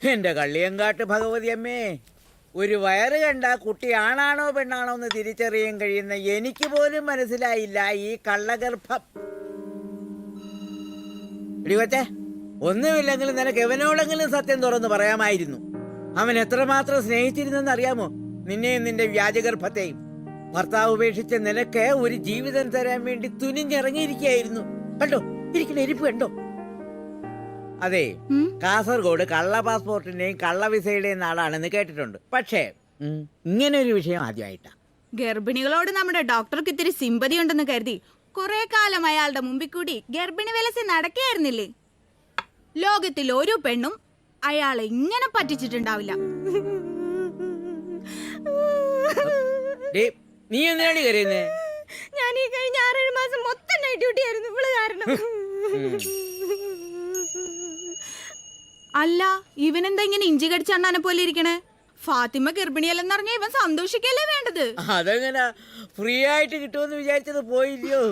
എന്റെ കള്ളിയങ്കാട്ട് ഭഗവതി അമ്മേ, ഒരു വയറ് കണ്ട കുട്ടി ആണാണോ പെണ്ണാണോ എന്ന് തിരിച്ചറിയാൻ കഴിയുന്ന എനിക്ക് പോലും മനസ്സിലായില്ല ഈ കള്ളഗർഭം. ഇടിവച്ചേ, ഒന്നുമില്ലെങ്കിലും നിനക്ക് എവനോടെങ്കിലും സത്യം തുറന്ന് പറയാമായിരുന്നു. അവൻ എത്രമാത്രം സ്നേഹിച്ചിരുന്നെന്ന് അറിയാമോ നിന്നെയും നിന്റെ വ്യാജഗർഭത്തെയും? ഭർത്താവ് ഉപേക്ഷിച്ച നിനക്ക് ഒരു ജീവിതം തരാൻ വേണ്ടി തുനിഞ്ഞിറങ്ങിയിരിക്കുകയായിരുന്നു. കണ്ടോ, ഇരിക്കുന്ന ഇരിപ്പ് കണ്ടോ? അതെ, കാസർഗോഡ് കള്ള പാസ്പോർട്ടിന്റെയും കള്ള വിസയുടെയും നാടാണെന്ന് കേട്ടിട്ടുണ്ട്. പക്ഷേ ഇങ്ങനെ ഒരു വിഷയം ആദ്യമായിട്ടാ. ഗർഭിണികളോട് നമ്മുടെ ഡോക്ടർക്ക് ഇത്തിരി സിമ്പതി ഉണ്ടെന്ന് കരുതി കുറെ കാലം അയാളുടെ മുമ്പിൽ കൂടി ഗർഭിണി വിലസി നടക്കുകയായിരുന്നില്ലേ? ലോകത്തിൽ ഒരു പെണ്ണും അയാളെ ഇങ്ങനെ പറ്റിച്ചിട്ടുണ്ടാവില്ല. നീ എന്തിനാണ് കരയുന്നേ? ഞാൻ ഈ കഴിഞ്ഞ 6-7 മാസം മൊത്തം നൈറ്റ് ഡ്യൂട്ടി ആയിരുന്നു ഇവള് കാരണം. അല്ല, ഇവനെന്താ ഇങ്ങനെ ഇഞ്ചി കടിച്ചണ്ണാനെ പോലെ ഇരിക്കണേ? ഫാത്തിമ ഗർഭിണിയല്ലെന്ന് പറഞ്ഞ ഇവൻ സന്തോഷിക്കല്ലേ വേണ്ടത്? അതെങ്ങനെ ഫ്രീ ആയിട്ട് കിട്ടുമെന്ന് വിചാരിച്ചത് പോയില്ലയോ?